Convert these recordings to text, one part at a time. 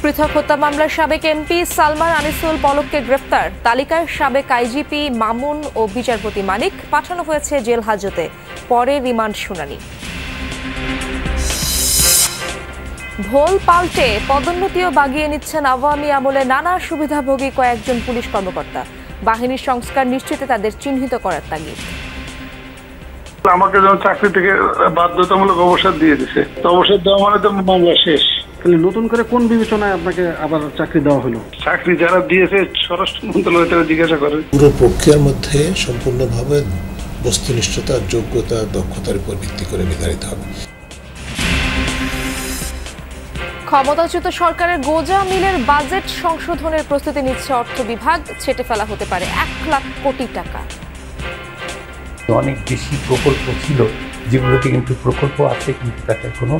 পৃথক হত্যা মামলার সাবেক এমপি সালমান আনিসুল পলককে গ্রেফতার। তালিকায় সাবেক আইজিপি মামুন ও বিচারপতি মানিক পাঠানো হয়েছে জেল হাজতে, পরে রিমান্ড শুনানি। ভোল পাল্টে পদোন্নতিও বাগিয়ে নিচ্ছেন আওয়ামী আমলে নানা সুবিধাভোগী কয়েকজন পুলিশ কর্মকর্তা। বাহিনীর সংস্কার নিশ্চিতে তাদের চিহ্নিত করার তাগিদ। আমাকে যখন চাকরি থেকে বাধ্যতামূলক অবসর দিয়ে দিছে, তো অবসর দেওয়া মানে তো মামলা শেষ। তাহলে নতুন করে কোন বিবেচনায় আপনাকে আবার চাকরি দেওয়া হলো? চাকরি যারা দিয়েছে স্বরাষ্ট্র মন্ত্রণালয় তারা জিজ্ঞাসা করে। পুরো প্রক্রিয়ার মধ্যে সম্পূর্ণভাবে বস্তুনিষ্ঠতা, যোগ্যতা, দক্ষতার উপর ভিত্তি করে নির্ধারিত হবে। ক্ষমতাচ্যুত সরকারের গোজা মিলের বাজেট সংশোধনের প্রস্তুতি নিচ্ছে অর্থ বিভাগ। ছেটে ফেলা হতে পারে 1 লাখ কোটি টাকা। অনেক বেশি প্রকল্প ছিল যেগুলোতে কিন্তু প্রকল্প আছে কিন্তু তাতে কোনো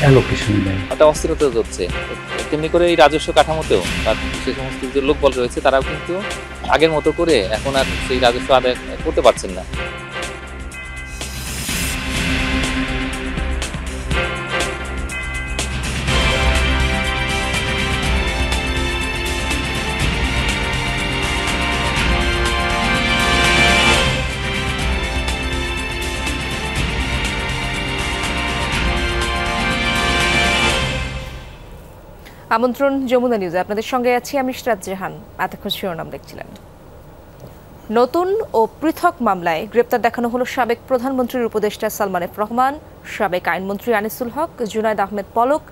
অ্যালোকেশন নেই। একটা অস্থিরতা হচ্ছে। তেমনি করে এই রাজস্ব কাঠামোতেও সে সমস্ত যে লোকবল রয়েছে তারাও কিন্তু আগের মতো করে এখন আর সেই রাজস্ব আদায় করতে পারছেন না। আমন্ত্রণ যমুনা নিউজে, আপনাদের সঙ্গে আছি আমি ইশরাত জাহান। এতক্ষণ শিরোনাম দেখছিলেন। নতুন ও পৃথক মামলায় গ্রেপ্তার দেখানো হলো সাবেক প্রধানমন্ত্রীর উপদেষ্টা সালমান এফ রহমান, সাবেক আইনমন্ত্রী আনিসুল হক, জুনায়েদ আহমেদ পলক,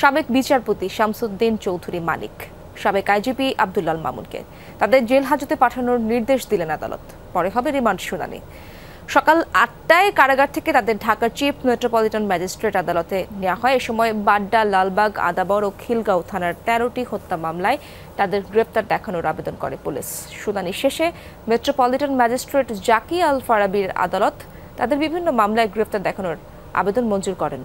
সাবেক বিচারপতি শামসুদ্দিন চৌধুরী মানিক, সাবেক আইজিপি আব্দুল্লাল মামুনকে। তাদের জেল হাজতে পাঠানোর নির্দেশ দিলেন আদালত। পরে হবে রিমান্ড শুনানি। সকাল 8টায় কারাগার থেকে তাদের ঢাকার চিফ মেট্রোপলিটন ম্যাজিস্ট্রেট আদালতে নেওয়া হয়। এ সময় বাড্ডা, লালবাগ, আদাবর ও খিলগাঁও থানার 13টি হত্যা মামলায় তাদের গ্রেপ্তার দেখানোর আবেদন করে পুলিশ। শুনানি শেষে মেট্রোপলিটন ম্যাজিস্ট্রেট জাকি আল ফারাবির আদালত তাদের বিভিন্ন মামলায় গ্রেপ্তার দেখানোর আবেদন মঞ্জুর করেন।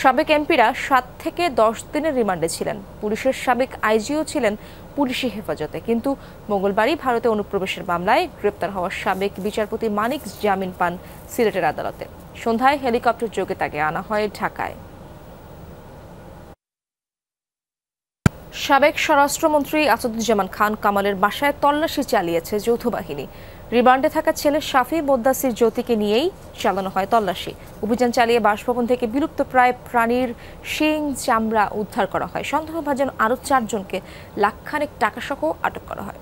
সাবেক এমপিরা 7 থেকে 10 দিনের রিমান্ডে ছিলেন। পুলিশের সাবেক আইজিও ছিলেন পুলিশি হেফাজতে, কিন্তু মঙ্গলবারই ভারতে অনুপ্রবেশের মামলায় গ্রেপ্তার হওয়া সাবেক বিচারপতি মানিক জামিন পান সিলেটের আদালতে। সন্ধ্যায় হেলিকপ্টার যোগে তাকে আনা হয় ঢাকায়। সাবেক স্বরাষ্ট্রমন্ত্রী আসাদুজ্জামান খান কামালের বাসায় তল্লাশি চালিয়েছে যৌথ বাহিনী। রিমান্ডে থাকা ছেলে শাফি মোদ্দাসির জ্যোতিকে নিয়েই চালানো হয় তল্লাশি। অভিযান চালিয়ে বাসভবন থেকে বিলুপ্ত প্রায় প্রাণীর শিং, চামড়া উদ্ধার করা হয়। সন্দেহভাজন আরও 4 জনকে লাখখানেক টাকাসহ আটক করা হয়।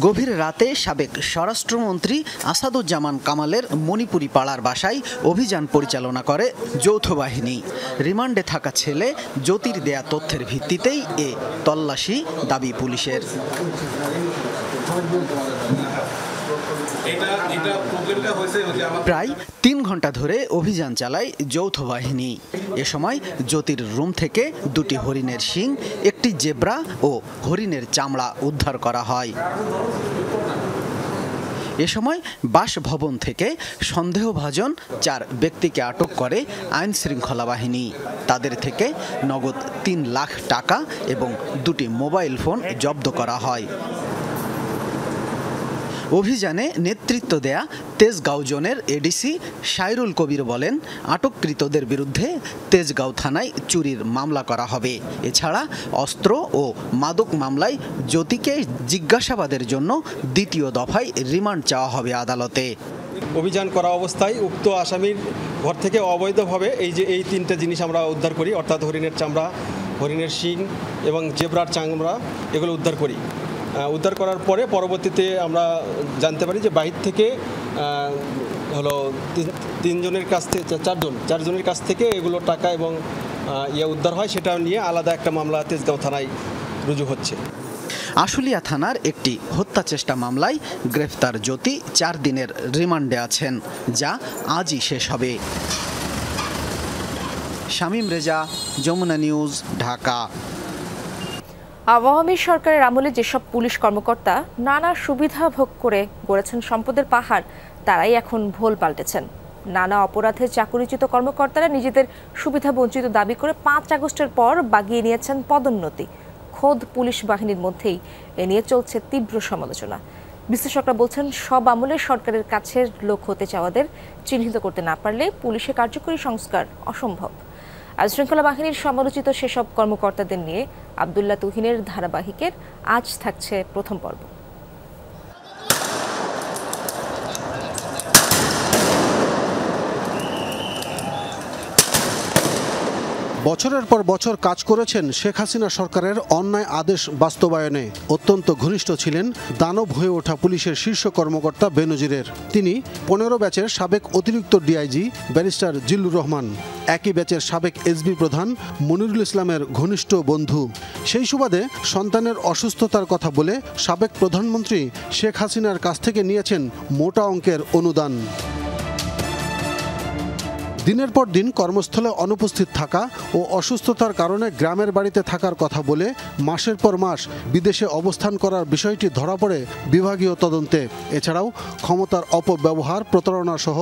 গভীর রাতে সাবেক স্বরাষ্ট্রমন্ত্রী আসাদুজ্জামান কামালের মণিপুরি পাড়ার বাসায় অভিযান পরিচালনা করে যৌথ বাহিনী। রিমান্ডে থাকা ছেলে জ্যোতির দেয়া তথ্যের ভিত্তিতেই এ তল্লাশি দাবি পুলিশের। প্রায় 3 ঘন্টা ধরে অভিযান চালায় যৌথ বাহিনী। এ সময় জ্যোতির রুম থেকে 2টি হরিণের শিং, একটি জেব্রা ও হরিণের চামড়া উদ্ধার করা হয়। এ সময় বাসভবন থেকে সন্দেহভাজন 4 ব্যক্তিকে আটক করে আইন শৃঙ্খলা বাহিনী। তাদের থেকে নগদ 3 লাখ টাকা এবং 2টি মোবাইল ফোন জব্দ করা হয়। অভিযানে নেতৃত্ব দেয়া তেজগাঁও জোনের এডিসি শাইরুল কবির বলেন, আটককৃতদের বিরুদ্ধে তেজগাঁও থানায় চুরির মামলা করা হবে। এছাড়া অস্ত্র ও মাদক মামলায় জ্যোতিকে জিজ্ঞাসাবাদের জন্য 2য় দফায় রিমান্ড চাওয়া হবে আদালতে। অভিযান করা অবস্থায় উক্ত আসামির ঘর থেকে অবৈধভাবে এই 3টে জিনিস আমরা উদ্ধার করি, অর্থাৎ হরিণের চামড়া, হরিণের শিং এবং জেব্রার চামড়া, এগুলো উদ্ধার করি। উদ্ধার করার পরে পরবর্তীতে আমরা জানতে পারি যে বাহির থেকে হলো 3 জনের কাছ থেকে 4 জনের কাছ থেকে এগুলো টাকা এবং উদ্ধার হয়। সেটা নিয়ে আলাদা একটা মামলা তেজগাঁও থানায় রুজু হচ্ছে। আশুলিয়া থানার একটি হত্যা চেষ্টা মামলায় গ্রেফতার জ্যোতি 4 দিনের রিমান্ডে আছেন, যা আজই শেষ হবে। শামীম রেজা, যমুনা নিউজ, ঢাকা। আওয়ামী সরকারের আমলে যেসব পুলিশ কর্মকর্তা নানা সুবিধা ভোগ করে গড়েছেন সম্পদের পাহাড়, তারাই এখন ভোল পাল্টেছেন। নানা অপরাধে চাকরিচ্যুত কর্মকর্তারা নিজেদের সুবিধা বঞ্চিত দাবি করে 5 আগস্টের পর বাগিয়ে নিয়েছেন পদোন্নতি। খোদ পুলিশ বাহিনীর মধ্যেই এ নিয়ে চলছে তীব্র সমালোচনা। বিশ্লেষকরা বলছেন, সব আমলে সরকারের কাছের লোক হতে চাওয়াদের চিহ্নিত করতে না পারলে পুলিশে কার্যকরী সংস্কার অসম্ভব। আইনশৃঙ্খলা বাহিনীর সমালোচিত সেসব কর্মকর্তাদের নিয়ে আব্দুল্লাহ তুহিনের ধারাবাহিকের আজ থাকছে প্রথম পর্ব। বছরের পর বছর কাজ করেছেন শেখ হাসিনা সরকারের অন্যায় আদেশ বাস্তবায়নে। অত্যন্ত ঘনিষ্ঠ ছিলেন দানব হয়ে ওঠা পুলিশের শীর্ষ কর্মকর্তা বেনজিরের। তিনি 15 ব্যাচের সাবেক অতিরিক্ত ডিআইজি ব্যারিস্টার জিল্লুর রহমান, একই ব্যাচের সাবেক এসবি প্রধান মনিরুল ইসলামের ঘনিষ্ঠ বন্ধু। সেই সুবাদে সন্তানের অসুস্থতার কথা বলে সাবেক প্রধানমন্ত্রী শেখ হাসিনার কাছ থেকে নিয়েছেন মোটা অঙ্কের অনুদান। দিনের পর দিন কর্মস্থলে অনুপস্থিত থাকা ও অসুস্থতার কারণে গ্রামের বাড়িতে থাকার কথা বলে মাসের পর মাস বিদেশে অবস্থান করার বিষয়টি ধরা পড়ে বিভাগীয় তদন্তে। এছাড়াও ক্ষমতার অপব্যবহার, প্রতারণা সহ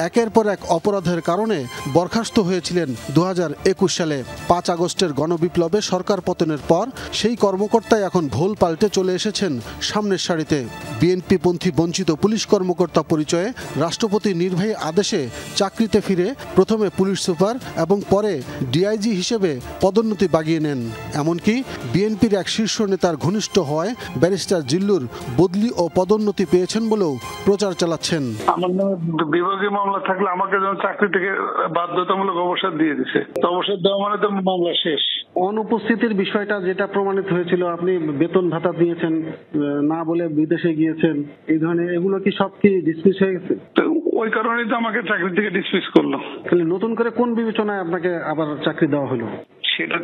একের পর এক অপরাধের কারণে বরখাস্ত হয়েছিলেন 2021 সালে। 5 আগস্টের গণবিপ্লবে সরকার পতনের পর সেই কর্মকর্তাই এখন ভোল পাল্টে চলে এসেছেন সামনের সারিতে। বিএনপিপন্থী বঞ্চিত পুলিশ কর্মকর্তা পরিচয়ে রাষ্ট্রপতির নির্বাহী আদেশে চাকরিতে ফিরে প্রথমে পুলিশ সুপার এবং পরে ডিআইজি হিসেবে পদোন্নতি বাগিয়ে নেন। এমনকি বিএনপির এক শীর্ষ নেতার ঘনিষ্ঠ হওয়ায় ব্যারিস্টার জিল্লুর বদলি ও পদোন্নতি পেয়েছেন বলেও প্রচার চালাচ্ছেন। আমার নামে বিভাগীয় মামলা থাকলে আমাকে যেন চাকরি থেকে বাধ্যতামূলক অবসর দিয়ে দিছে। তো অবসর দেওয়া মানে তো মামলা শেষ। অনুপস্থিতির বিষয়টা যেটা প্রমাণিত হয়েছিল, আপনি বেতন ভাতা দিয়েছেন না বলে বিদেশে গিয়েছেন, এই ধরনের এগুলো কি সব কি ডিসমিস হয়ে গেছে? ওই কারণেই তো আমাকে চাকরি থেকে ডিসমিস করলো। তাহলে নতুন করে কোন বিবেচনায় আপনাকে আবার চাকরি দেওয়া হলো? সেটা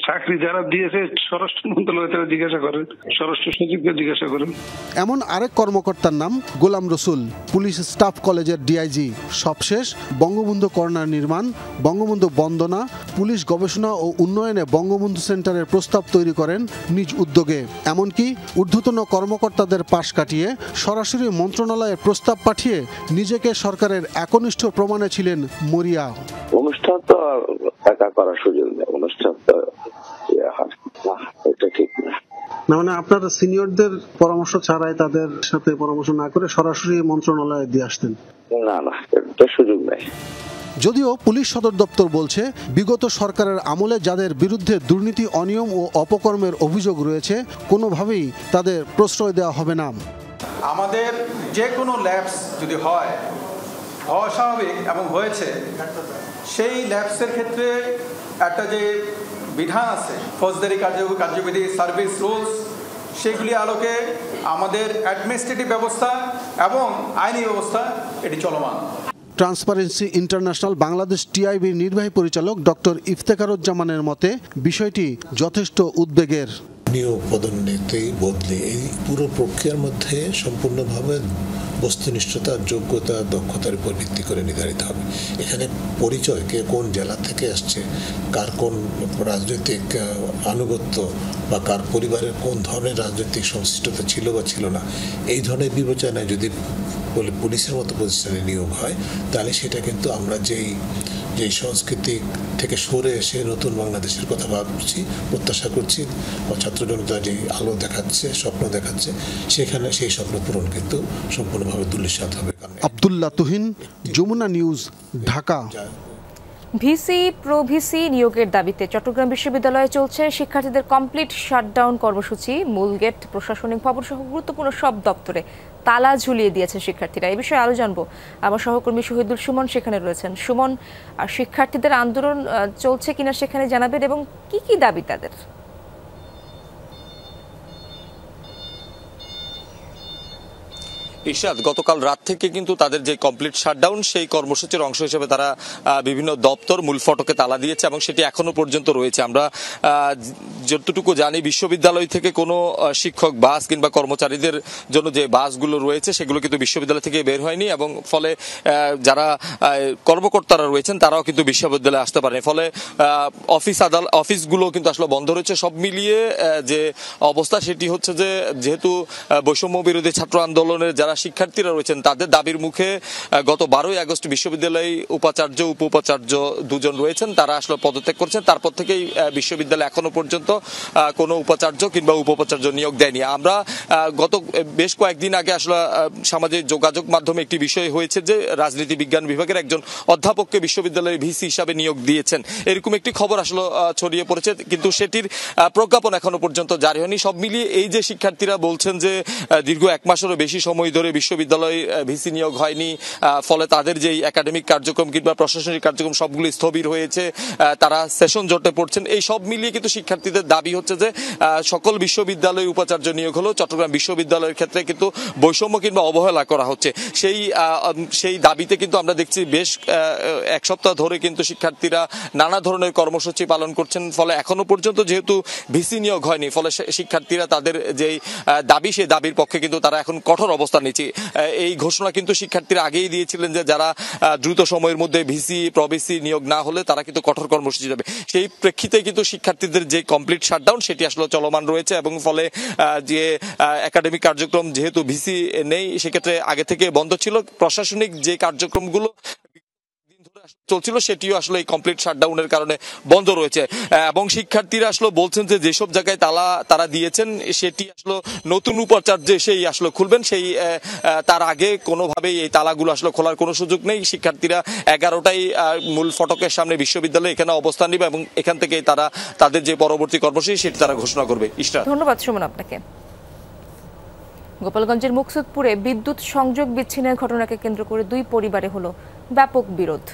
চাকরি যারা দিয়েছে স্বরাষ্ট্র মন্ত্রণালয় তারা জিজ্ঞাসা করেন, স্বরাষ্ট্র সচিবকে জিজ্ঞাসা করেন। এমন আরেক কর্মকর্তার নাম গোলাম রসুল, পুলিশ স্টাফ কলেজের ডিআইজি। সবশেষ বঙ্গবন্ধু কর্নার নির্মাণ, বঙ্গবন্ধু বন্দনা, পুলিশ গবেষণা ও উন্নয়নে বঙ্গবন্ধু সেন্টারের প্রস্তাব তৈরি করেন নিজ উদ্যোগে। এমনকি ঊর্ধ্বতন কর্মকর্তাদের পাশ কাটিয়ে সরাসরি মন্ত্রণালয়ে প্রস্তাব পাঠিয়ে নিজেকে সরকারের একনিষ্ঠ প্রমাণে ছিলেন মরিয়া। অনুষ্ঠান তো একা করার সুযোগ নেই, অনুষ্ঠান তো এটা ঠিক না। মানে আপনার সিনিয়রদের পরামর্শ ছাড়াই, তাদের সাথে পরামর্শ না করে সরাসরি মন্ত্রণালয়ে দিয়ে আসতেন? না, এটা সুযোগ নেই। যদিও পুলিশ সদর দপ্তর বলছে, বিগত সরকারের আমলে যাদের বিরুদ্ধে দুর্নীতি, অনিয়ম ও অপকর্মের অভিযোগ রয়েছে কোনোভাবেই তাদের প্রশ্রয় দেওয়া হবে না। আমাদের যে কোনো ল্যাপস যদি হয়, হওয়া স্বাভাবিক এবং হয়েছে, সেই ল্যাপসের ক্ষেত্রে একটা যে বিধান আছে, ফৌজদারি কার্যবিধি, সার্ভিস রুলস, সেগুলি আলোকে আমাদের অ্যাডমিনিস্ট্রেটিভ ব্যবস্থা এবং আইনি ব্যবস্থা এটি চলমান। ট্রান্সপারেন্সি ইন্টারন্যাশনাল বাংলাদেশ টিআইবির নির্বাহী পরিচালক ডক্টর ইফতেখারুজ্জামানের মতে বিষয়টি যথেষ্ট উদ্বেগের। নিয়োগ, পদোন্নতি, বদলি, এই পুরো প্রক্রিয়ার মধ্যে সম্পূর্ণভাবে বস্তুনিষ্ঠতা, যোগ্যতা, দক্ষতার উপর ভিত্তি করে নির্ধারিত হবে। এখানে পরিচয়, কে কোন জেলা থেকে আসছে, কার কোন রাজনৈতিক আনুগত্য বা কার পরিবারের কোন ধরনের রাজনৈতিক সংশ্লিষ্টতা ছিল বা ছিল না, এই ধরনের বিবেচনায় যদি পুলিশের মতো প্রতিষ্ঠানে নিয়োগ হয়, তাহলে সেটা কিন্তু আমরা যেই সংস্কৃতি থেকে সরে এসে নতুন বাংলাদেশের কথা ভাবছি, প্রত্যাশা করছি, ছাত্র জনতা যে আলো দেখাচ্ছে, স্বপ্ন দেখাচ্ছে, সেখানে সেই স্বপ্ন পূরণ কিন্তু সম্পূর্ণভাবে দুলিশাত হবে। Abdullah Tuhin, Jamuna News, Dhaka. VC pro VC নিয়োগের দাবিতে চট্টগ্রাম বিশ্ববিদ্যালয়ে চলছে শিক্ষার্থীদের কমপ্লিট শাটডাউন কর্মসূচি। মূল গেট, প্রশাসনিক ভবন সহ গুরুত্বপূর্ণ সব দপ্তরে তালা ঝুলিয়ে দিয়েছে শিক্ষার্থীরা। এই বিষয়ে আরো জানবো, আমার সহকর্মী শহীদুল সুমন সেখানে রয়েছেন। সুমন, শিক্ষার্থীদের আন্দোলন চলছে কিনা সেখানে জানাবেন এবং কি কি দাবি তাদের? ইশরাত, গতকাল রাত থেকে কিন্তু তাদের যে কমপ্লিট শাটডাউন, সেই কর্মসূচির অংশ হিসেবে তারা বিভিন্ন দপ্তর, মূল ফটকে তালা দিয়েছে এবং সেটি এখনো পর্যন্ত রয়েছে। আমরা যতটুকু জানি, বিশ্ববিদ্যালয় থেকে কোনো শিক্ষক বাস কিংবা কর্মচারীদের জন্য যে বাসগুলো রয়েছে সেগুলো কিন্তু বিশ্ববিদ্যালয় থেকে বের হয়নি এবং ফলে যারা কর্মকর্তারা রয়েছেন তারাও কিন্তু বিশ্ববিদ্যালয়ে আসতে পারেনি। ফলে অফিসগুলো কিন্তু আসলে বন্ধ রয়েছে। সব মিলিয়ে যে অবস্থা সেটি হচ্ছে যে, যেহেতু বৈষম্য বিরোধী ছাত্র আন্দোলনের যারা শিক্ষার্থীরা রয়েছেন তাদের দাবির মুখে গত 12ই আগস্ট বিশ্ববিদ্যালয়ে উপাচার্য উপ উপাচার্য দুজন রয়েছেন, তারা আসলে পদত্যাগ করছেন। তারপর থেকেই বিশ্ববিদ্যালয় এখনো পর্যন্ত কোনো উপাচার্য কিংবা উপ উপাচার্য নিয়োগ দেয়নি। আমরা গত বেশ কয়েকদিন আগে আসলে সামাজিক যোগাযোগ মাধ্যমে একটি বিষয় হয়েছে যে রাজনীতি বিজ্ঞান বিভাগের একজন অধ্যাপককে বিশ্ববিদ্যালয়ের ভিসি হিসাবে নিয়োগ দিয়েছেন, এরকম একটি খবর আসলে ছড়িয়ে পড়েছে, কিন্তু সেটির প্রজ্ঞাপন এখনো পর্যন্ত জারি হয়নি। সব মিলিয়ে এই যে শিক্ষার্থীরা বলছেন যে দীর্ঘ 1 মাসেরও বেশি সময় ধরে বিশ্ববিদ্যালয়ে ভিসি নিয়োগ হয়নি, ফলে তাদের যে একাডেমিক কার্যক্রম কিংবা প্রশাসনিক কার্যক্রম সবগুলো স্থবির হয়েছে, তারা সেশন জটে পড়ছেন, এই সব মিলিয়ে কিন্তু শিক্ষার্থীদের দাবি হচ্ছে যে সকল বিশ্ববিদ্যালয়ে উপাচার্য নিয়োগ হলো চট্টগ্রাম বিশ্ববিদ্যালয়ের ক্ষেত্রে কিন্তু বৈষম্য কিংবা অবহেলা করা হচ্ছে। সেই দাবিতে কিন্তু আমরা দেখছি বেশ 1 সপ্তাহ ধরে কিন্তু শিক্ষার্থীরা নানা ধরনের কর্মসূচি পালন করছেন। ফলে এখনো পর্যন্ত যেহেতু ভিসি নিয়োগ হয়নি, ফলে শিক্ষার্থীরা তাদের যেই দাবি সেই দাবির পক্ষে কিন্তু তারা এখন কঠোর অবস্থান নিচ্ছে। এই ঘোষণা কিন্তু শিক্ষার্থীরা আগেই দিয়েছিলেন যে যারা দ্রুত সময়ের মধ্যে ভিসি প্রভিসি নিয়োগ না হলে তারা কিন্তু কঠোর কর্মসূচি যাবে। সেই প্রেক্ষিতে কিন্তু শিক্ষার্থীদের যে কমপ্লিট শাটডাউন সেটি আসলে চলমান রয়েছে এবং ফলে যে একাডেমিক কার্যক্রম যেহেতু ভিসি নেই সেক্ষেত্রে আগে থেকে বন্ধ ছিল, প্রশাসনিক যে কার্যক্রমগুলো চলছিল সেটিও আসলে এই কমপ্লিট শাটডাউনের কারণে বন্ধ রয়েছে। এবং শিক্ষার্থীরা আসলে বলছেন যে যেসব জায়গায় তারা দিয়েছেন সেটি আসলে নতুন উপাচার্য এসেই আসলে খুলবেন, তার আগে কোনোভাবেই এই তালাগুলো আসলে খোলার কোনো সুযোগ নেই। শিক্ষার্থীরা 11টায় মূল ফটকের সামনে বিশ্ববিদ্যালয়ে এখানে অবস্থান নেবে এবং এখান থেকেই তারা তাদের যে পরবর্তী কর্মসূচি সেটি তারা ঘোষণা করবে। ধন্যবাদ সুমন আপনাকে। গোপালগঞ্জের মুকসুদপুরে বিদ্যুৎ সংযোগ বিচ্ছিন্নের ঘটনাকে কেন্দ্র করে 2 পরিবারে হলো ব্যাপক বিরোধ।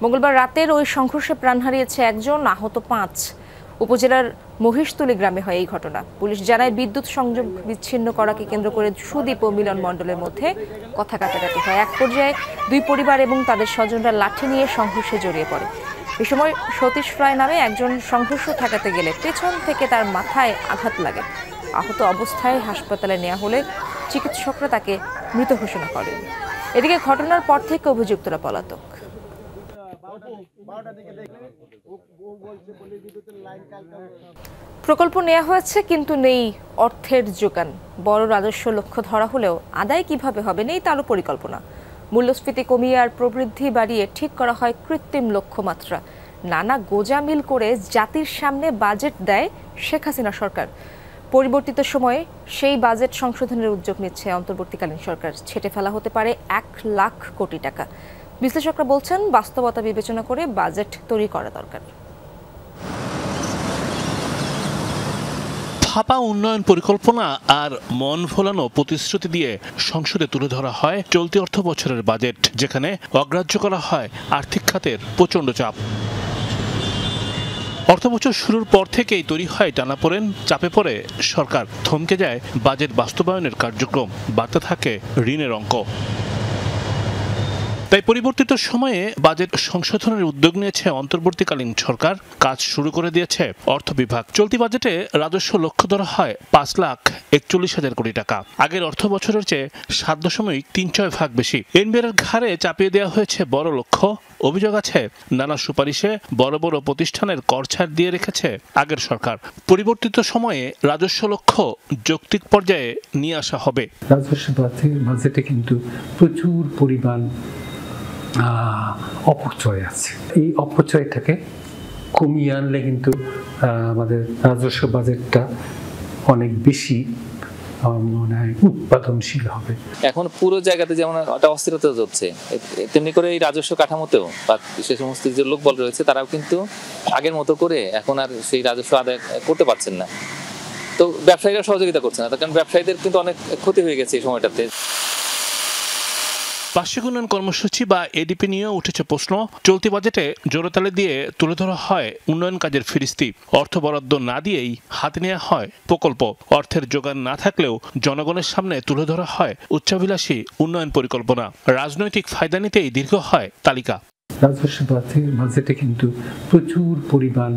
মঙ্গলবার রাতের ওই সংঘর্ষে প্রাণ হারিয়েছে 1 জন, আহত 5। উপজেলার মহিষতলী গ্রামে হয় এই ঘটনা। পুলিশ জানায় বিদ্যুৎ সংযোগ বিচ্ছিন্ন করাকে কেন্দ্র করে সুদীপ ও মিলন মণ্ডলের মধ্যে কথা কাটাকাটি হয়। এক পর্যায়ে 2 পরিবার এবং তাদের স্বজনরা লাঠি নিয়ে সংঘর্ষে জড়িয়ে পড়ে। এ সময় সতীশ রায় নামে একজন সংঘর্ষ ঠেকাতে গেলে পেছন থেকে তার মাথায় আঘাত লাগে। আহত অবস্থায় হাসপাতালে নেওয়া হলে চিকিৎসকরা তাকে মৃত ঘোষণা করেন। এদিকে ঘটনার পর থেকে অভিযুক্তরা পলাতক। প্রকল্প নেওয়া হয়েছে কিন্তু নেই অর্থের যোগান। বড় রাজস্ব লক্ষ্য ধরা হলেও আদায় কিভাবে হবে নেই তারও পরিকল্পনা। মূল্যস্ফীতি কমিয়ে আর প্রবৃদ্ধি বাড়িয়ে ঠিক করা হয় কৃত্রিম লক্ষ্যমাত্রা। নানা গোজামিল করে জাতির সামনে বাজেট দেয় শেখ হাসিনা সরকার। পরিবর্তিত সময়ে সেই বাজেট সংশোধনের উদ্যোগ নিচ্ছে অন্তর্বর্তীকালীন সরকার। ছেটে ফেলা হতে পারে 1 লাখ কোটি টাকা। বিশ্লেষকরা বলছেন বাস্তবতা বিবেচনা করে বাজেট তৈরি করা দরকার। ফাঁপা উন্নয়ন পরিকল্পনা আর মন ভোলানো প্রতিশ্রুতি দিয়ে সংসদে তুলে ধরা হয় চলতি অর্থ বছরের বাজেট, যেখানে অগ্রাহ্য করা হয় আর্থিক খাতের প্রচণ্ড চাপ। অর্থবছর শুরুর পর থেকেই তৈরি হয় টানাপোড়েন, চাপে পড়ে সরকার, থমকে যায় বাজেট বাস্তবায়নের কার্যক্রম, বাড়তে থাকে ঋণের অঙ্ক। তাই পরিবর্তিত সময়ে বাজেট সংশোধনের উদ্যোগ নিয়েছে অন্তর্বর্তীকালীন সরকার। কাজ শুরু করে দিয়েছে অর্থ বিভাগ। চলতি বাজেটে রাজস্ব লক্ষ্য ধরা হয় 5,41,000 কোটি টাকা। আগের অর্থ বছরের চেয়ে 7.36 ভাগ বেশি। এনবিআর ঘাড়ে চাপিয়ে দেওয়া হয়েছে বড় লক্ষ্য। অভিযোগ আছে নানা সুপারিশে বড় বড় প্রতিষ্ঠানের কর ছাড় দিয়ে রেখেছে আগের সরকার। পরিবর্তিত সময়ে রাজস্ব লক্ষ্য যৌক্তিক পর্যায়ে নিয়ে আসা হবে। রাজস্ব বাজেটে কিন্তু প্রচুর পরিমাণ অপচয় আছে। এই অপচয়টাকে কমিয়ে আনলে কিন্তু আমাদের রাজস্ব বাজেটটা অনেক বেশি মনে হয় উৎপাদনশীল হবে। এখন পুরো জায়গাতে যেমন একটা অস্থিরতা চলছে, তেমনি করে এই রাজস্ব কাঠামোতেও বা সে সমস্ত যে লোকবল রয়েছে তারাও কিন্তু আগের মতো করে এখন আর সেই রাজস্ব আদায় করতে পারছেন না। তো ব্যবসায়ীরা সহযোগিতা করছে না, কারণ ব্যবসায়ীদের কিন্তু অনেক ক্ষতি হয়ে গেছে এই সময়টাতে। বার্ষিক উন্নয়ন কর্মসূচি বা এডিপি নিয়েও উঠেছে প্রশ্ন। চলতি বাজেটে জোরতালে দিয়ে তুলে ধরা হয় উন্নয়ন কাজের ফিরিস্তি। অর্থ বরাদ্দ না দিয়েই হাতে নেওয়া হয় প্রকল্প। অর্থের যোগান না থাকলেও জনগণের সামনে তুলে ধরা হয় উচ্চাভিলাষী উন্নয়ন পরিকল্পনা। রাজনৈতিক ফায়দা নিতেই দীর্ঘ হয় তালিকা। রাজস্ব বাজেটে কিন্তু প্রচুর পরিমাণ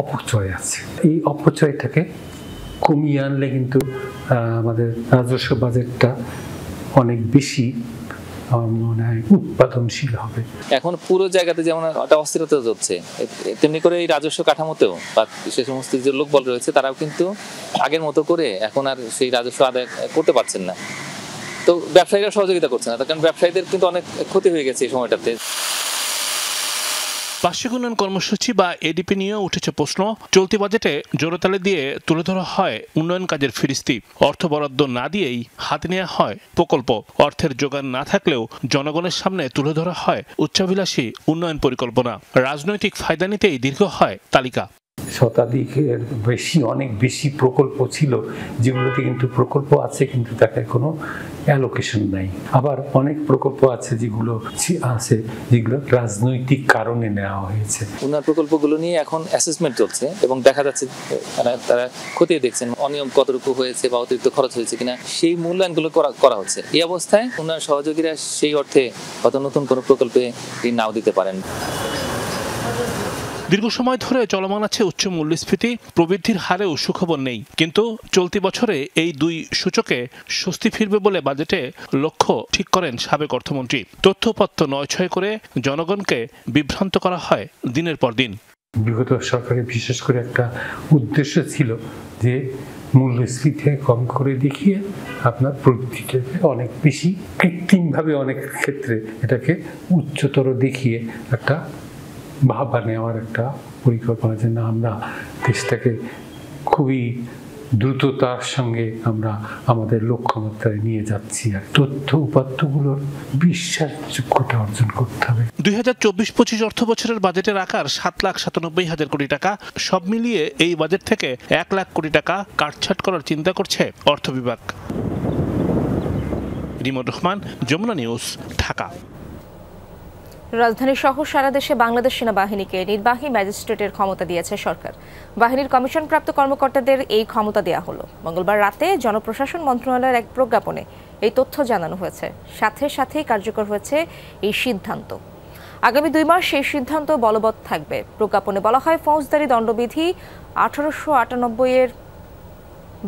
অপচয় আছে। এই অপচয়টাকে কমিয়ে আনলে কিন্তু আমাদের রাজস্ব বাজেটটা অনেক বেশি আমার মনে হয় উৎপাদনশীল হবে। এখন পুরো জায়গাতে যেমন একটা অস্থিরতা হচ্ছে, তেমনি করে এই রাজস্ব কাঠামোতেও বা সে সমস্ত যে লোকবল রয়েছে তারাও কিন্তু আগের মতো করে এখন আর সেই রাজস্ব আদায় করতে পারছেন না। তো ব্যবসায়ীরা সহযোগিতা করছে না, কারণ ব্যবসায়ীদের কিন্তু অনেক ক্ষতি হয়ে গেছে এই সময়টাতে। বার্ষিক উন্নয়ন কর্মসূচি বা এডিপি নিয়েও উঠেছে প্রশ্ন। চলতি বাজেটে জোরতালে দিয়ে তুলে ধরা হয় উন্নয়ন কাজের ফিরিস্তি, অর্থ বরাদ্দ না দিয়েই হাতে নেওয়া হয় প্রকল্প। অর্থের যোগান না থাকলেও জনগণের সামনে তুলে ধরা হয় উচ্চাভিলাষী উন্নয়ন পরিকল্পনা। রাজনৈতিক ফায়দা নিতেই দীর্ঘ হয় তালিকা। শতাধিকের বেশি, অনেক বেশি প্রকল্প ছিল যেগুলোতে কিন্তু প্রকল্প আছে কিন্তু তাকে কোনো অ্যালোকেশন নাই। আবার অনেক প্রকল্প আছে যেগুলো রাজনৈতিক কারণে নেওয়া হয়েছে। উন্নয়ন প্রকল্পগুলো নিয়ে এখন অ্যাসেসমেন্ট চলছে এবং দেখা যাচ্ছে তারা খতিয়ে দেখছেন অনিয়ম কতটুকু হয়েছে বা অতিরিক্ত খরচ হয়েছে কিনা, সেই মূল্যায়নগুলো করা হচ্ছে। এই অবস্থায় উন্নয়ন সহযোগীরা সেই অর্থে হয়ত নতুন কোনো প্রকল্পে ঋণ নাও দিতে পারেন। দীর্ঘ সময় ধরে চলমান আছে উচ্চ মূল্যস্ফীতি, প্রবৃদ্ধির হারেও সুখবর নেই। কিন্তু চলতি বছরে এই দুই সূচকে স্বস্তি ফিরবে বলে বাজেটে লক্ষ্য ঠিক করেন সাবেক অর্থমন্ত্রী। তথ্যপত্র ৯/৬ করে জনগণকে বিভ্রান্ত করা হয় দিনের পর দিন। বিগত সরকারের বিশেষ করে একটা উদ্দেশ্য ছিল যে মূল্যস্ফীতি কম করে দেখিয়ে আপনার প্রবৃদ্ধিটাকে অনেক বেশি কৃত্রিমভাবে অনেক ক্ষেত্রে এটাকে উচ্চতর দেখিয়ে একটা ভাবা নেওয়ার একটা পরিকল্পনা, যে না আমরা দেশটাকে খুবই দ্রুততার সঙ্গে আমরা আমাদের লক্ষ্যমাত্রায় নিয়ে যাচ্ছি। আর তথ্য উপাত্তগুলোর বিশ্বাসযোগ্যতা অর্জন করতে হবে। 2024-25 অর্থ বছরের বাজেটের আকার 7,97,000 কোটি টাকা। সব মিলিয়ে এই বাজেট থেকে 1 লাখ কোটি টাকা কাটছাট করার চিন্তা করছে অর্থ বিভাগ। রিমন রহমান, যমুনা নিউজ, ঢাকা। রাজধানী সহ সারা দেশে বাংলাদেশ সেনাবাহিনীকে নির্বাহী ম্যাজিস্ট্রেটের ক্ষমতা দিয়েছে সরকার। বাহিনীর কমিশনপ্রাপ্ত কর্মকর্তাদের এই ক্ষমতা দেওয়া হলো। মঙ্গলবার রাতে জনপ্রশাসন মন্ত্রণালয়ের এক প্রজ্ঞাপনে এই তথ্য জানানো হয়েছে। সাথে সাথেই কার্যকর হয়েছে এই সিদ্ধান্ত। আগামী 2 মাস এই সিদ্ধান্ত বলবৎ থাকবে। প্রজ্ঞাপনে বলা হয়, ফৌজদারি দণ্ডবিধি 1898-এর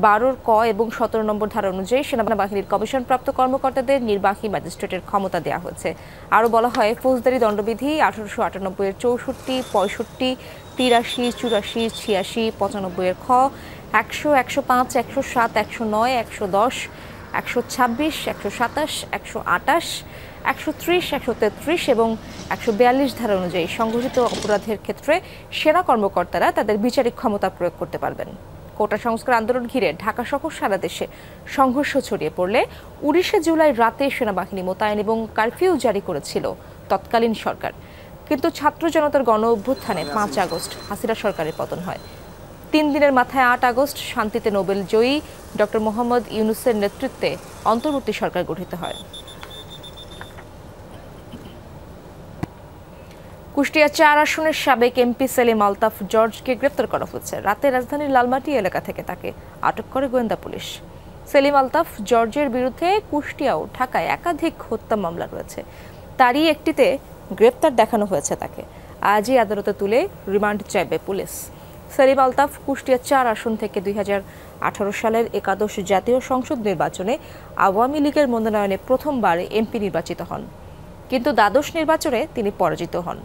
12 ক এবং 17 নম্বর ধারা অনুযায়ী সেনাবাহিনীর কমিশনপ্রাপ্ত কর্মকর্তাদের নির্বাহী ম্যাজিস্ট্রেটের ক্ষমতা দেওয়া হয়েছে। আরও বলা হয়, ফৌজদারি দণ্ডবিধি 1898-এর 64, 65, 83, 84, 86, 95-এর খ, 100, 105, 107, 109, 110, 126, 127, 128, 130, 133 এবং 142 ধারা অনুযায়ী সংঘটিত অপরাধের ক্ষেত্রে সেনা কর্মকর্তারা তাদের বিচারিক ক্ষমতা প্রয়োগ করতে পারবেন। কোটা সংস্কার আন্দোলন ঘিরে ঢাকা সহ সারা দেশে সংঘর্ষ ছড়িয়ে পড়লে 19 জুলাই রাতে সেনাবাহিনী মোতায়েন এবং কারফিউ জারি করেছিল তৎকালীন সরকার। কিন্তু ছাত্র জনতার গণ অভ্যুত্থানে 5 আগস্ট হাসিনা সরকারের পতন হয়। 3 দিনের মাথায় 8 আগস্ট শান্তিতে নোবেল জয়ী ডক্টর মোহাম্মদ ইউনূসের নেতৃত্বে অন্তর্বর্তী সরকার গঠিত হয়। কুষ্টিয়া 4 আসনের সাবেক এমপি সেলিম আলতাফ জর্জকে গ্রেপ্তার করা হয়েছে। রাতে রাজধানীর লালমাটি এলাকা থেকে তাকে আটক করে গোয়েন্দা পুলিশ। সেলিম আলতাফ জর্জের বিরুদ্ধে কুষ্টিয়া ও ঢাকায় একাধিক হত্যা মামলা রয়েছে। তারই একটিতে গ্রেপ্তার দেখানো হয়েছে তাকে। আজই আদালতে তুলে রিমান্ড চাইবে পুলিশ। সেলিম আলতাফ কুষ্টিয়া 4 আসন থেকে 2018 সালের 11 জাতীয় সংসদ নির্বাচনে আওয়ামী লীগের মনোনয়নে প্রথমবার এমপি নির্বাচিত হন, কিন্তু দ্বাদশ নির্বাচনে তিনি পরাজিত হন।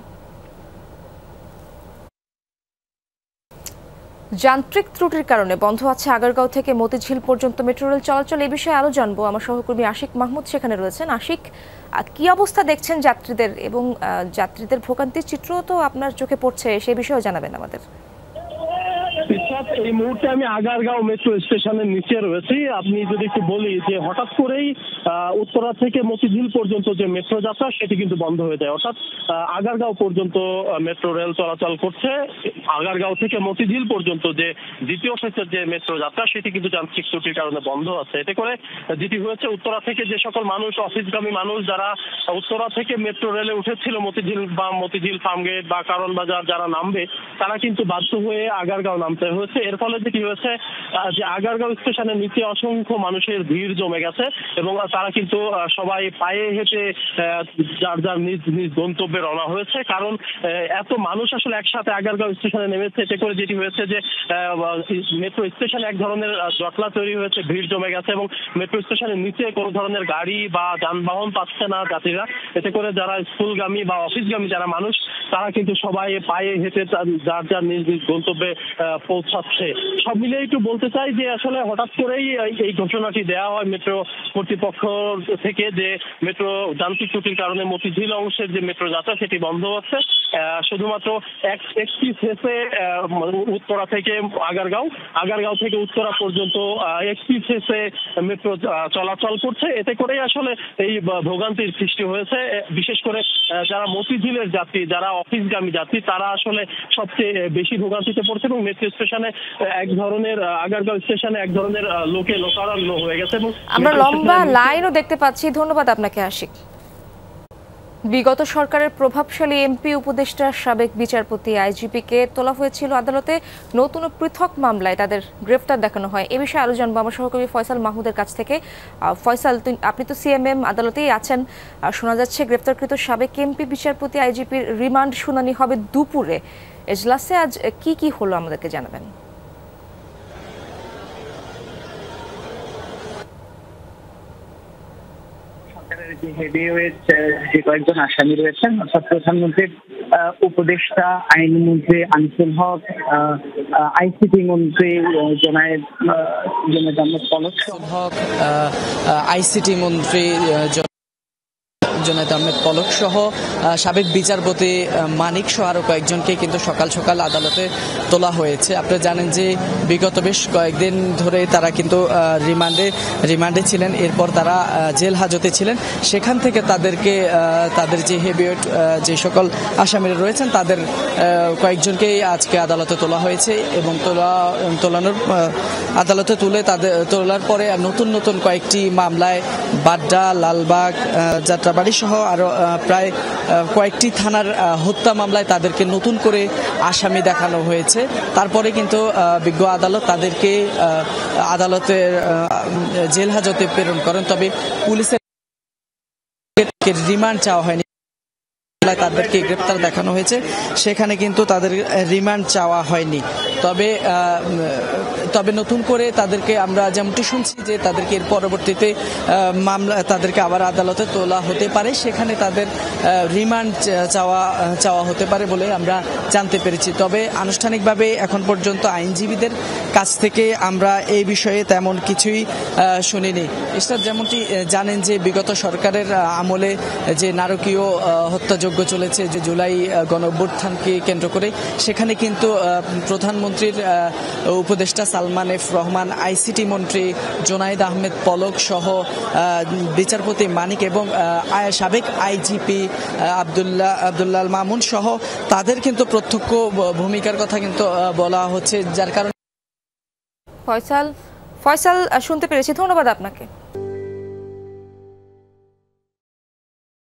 যান্ত্রিক ত্রুটির কারণে বন্ধ আছে আগারগাঁও থেকে মতিঝিল পর্যন্ত মেট্রো রেল চলাচল। এই বিষয়ে আরো জানবো, আমার সহকর্মী আশিক মাহমুদ সেখানে রয়েছেন। আশিক, কি অবস্থা দেখছেন যাত্রীদের এবং যাত্রীদের ভোগান্তির চিত্র তো আপনার চোখে পড়ছে, সেই বিষয়েও জানাবেন আমাদের। এই মুহূর্তে আমি আগারগাঁও মেট্রো স্টেশনের নিচে রয়েছি। আপনি যদি একটু বলি যে হঠাৎ করেই উত্তরা থেকে মতিঝিল পর্যন্ত যে মেট্রো যাত্রা সেটি কিন্তু বন্ধ হয়ে যায়। অর্থাৎ আগারগাঁও পর্যন্ত মেট্রো রেল চলাচল করছে, আগারগাঁও থেকে মতিঝিল পর্যন্ত যে দ্বিতীয় সেটের যে মেট্রো যাত্রা সেটি কিন্তু যান্ত্রিক ত্রুটির কারণে বন্ধ আছে। এতে করে যেটি হয়েছে, উত্তরা থেকে যে সকল মানুষ, অফিসগামী মানুষ যারা উত্তরা থেকে মেট্রো রেলে উঠেছিল মতিঝিল বা মতিঝিল ফার্মগেট বা কারণ বাজার যারা নামবে, তারা কিন্তু বাধ্য হয়ে আগারগাঁও নামতে হয়েছে। এর ফলে যেটি হয়েছে যে আগারগাঁও স্টেশনের নিচে অসংখ্য মানুষের ভিড় জমে গেছে এবং তারা কিন্তু সবাই পায়ে হেঁটে যার যার নিজ নিজ গন্তব্যে রওনা হয়েছে। কারণ এত মানুষ আসলে একসাথে আগারগাঁও স্টেশনে নেমেছে, এতে করে যেটি হয়েছে যে মেট্রো স্টেশনে এক ধরনের জটলা তৈরি হয়েছে, ভিড় জমে গেছে এবং মেট্রো স্টেশনের নিচে কোনো ধরনের গাড়ি বা যানবাহন পাচ্ছে না যাত্রীরা। এতে করে যারা স্কুলগামী বা অফিসগামী যারা মানুষ তারা কিন্তু সবাই পায়ে হেঁটে যার যার নিজ নিজ গন্তব্যে পৌঁছাচ্ছে। সব মিলিয়ে একটু বলতে চাই যে আসলে হঠাৎ করেই এই ঘোষণাটি দেওয়া হয় মেট্রো কর্তৃপক্ষ থেকে যে মেট্রো যান্ত্রিক ত্রুটির কারণে মতিঝিল অংশের যে মেট্রো যাত্রা সেটি বন্ধ হচ্ছে। শুধুমাত্র একটি ফেসে উত্তরা থেকে আগারগাঁও থেকে উত্তরা পর্যন্ত একটি ফেসে মেট্রো চলাচল করছে। এতে করেই আসলে এই ভোগান্তির সৃষ্টি হয়েছে। বিশেষ করে যারা মতিঝিলের যাত্রী, যারা অফিসগামী যাত্রী, তারা আসলে সবচেয়ে বেশি ভোগান্তিতে পড়ছে এবং মেট্রো স্টেশনে এক ধরনের আগারগাঁও স্টেশনে এক ধরনের লোকারণ্য হয়ে গেছে এবং আমরা লম্বা লাইনও দেখতে পাচ্ছি। ধন্যবাদ আপনাকে আশিক। বিগত সরকারের প্রভাবশালী এমপি উপদেষ্টা সাবেক বিচারপতি আইজিপিকে তোলা হয়েছিল আদালতে। নতুন ও পৃথক মামলায় তাদের গ্রেফতার দেখানো হয়। এ বিষয়ে আরো জানবো আমার সহকর্মী ফয়সাল মাহমুদের কাছ থেকে। ফয়সাল, আপনি তো সিএমএম আদালতেই আছেন, শোনা যাচ্ছে গ্রেফতারকৃত সাবেক এমপি বিচারপতি আইজিপির রিমান্ড শুনানি হবে দুপুরে। এজলাসে আজ কি কি হলো আমাদেরকে জানাবেন। যে হেভিওয়েট যে কয়েকজন আসামি রয়েছেন, অর্থাৎ প্রধানমন্ত্রীর উপদেষ্টা, আইনমন্ত্রী আনিসুল হক, আইসিটি মন্ত্রী জনায়েদ আহমেদ পলক হক, আইসিটি মন্ত্রী জনায়েদ আহমেদ পলক সহ সাবেক বিচারপতি মানিক সহ আরো কয়েকজনকে কিন্তু সকাল সকাল আদালতে তোলা হয়েছে। আপনারা জানেন যে বিগত বেশ কয়েকদিন ধরে তারা কিন্তু রিমান্ডে ছিলেন, এরপর তারা জেল হাজতে ছিলেন। সেখান থেকে তাদেরকে তাদের যে হেভিওয়েট যে সকল আসামিরা রয়েছেন তাদের কয়েকজনকেই আজকে আদালতে তোলা হয়েছে এবং আদালতে তোলার পরে নতুন কয়েকটি মামলায় বাড্ডা, লালবাগ, যাত্রাবাড়ি সহ আরো প্রায় কয়েকটি থানার হত্যা মামলায় তাদেরকে নতুন করে আসামি দেখানো হয়েছে। তারপরে কিন্তু বিজ্ঞ আদালত তাদেরকে আদালতের জেল হাজতে প্রেরণ করেন। তবে পুলিশের রিমান্ড চাওয়া হয়নি, তাদেরকে গ্রেপ্তার দেখানো হয়েছে, সেখানে কিন্তু তাদের রিমান্ড চাওয়া হয়নি। তবে নতুন করে তাদেরকে আমরা যেমনটি শুনছি যে তাদেরকে এর পরবর্তীতে তাদেরকে আবার আদালতে তোলা হতে পারে, সেখানে তাদের রিমান্ড চাওয়া হতে পারে বলে আমরা জানতে পেরেছি। তবে আনুষ্ঠানিকভাবে এখন পর্যন্ত আইনজীবীদের কাছ থেকে আমরা এই বিষয়ে তেমন কিছুই শুনিনি। ইসরাত, যেমনটি জানেন যে বিগত সরকারের আমলে যে নারকীয় হত্যাযজ্ঞ চলেছে, যে জুলাই গণঅভ্যুত্থানকে কেন্দ্র করে, সেখানে কিন্তু প্রধানমন্ত্রীর উপদেষ্টা সালমান এফ রহমান, আইসিটি মন্ত্রী জোনায়েদ আহমেদ পলক সহ বিচারপতি মানিক এবং সাবেক আইজিপি আব্দুল্লাহ মামুন সহ তাদের কিন্তু প্রত্যক্ষ ভূমিকার কথা কিন্তু বলা হচ্ছে, যার কারণে ফয়সাল শুনতে পেরেছি। ধন্যবাদ আপনাকে।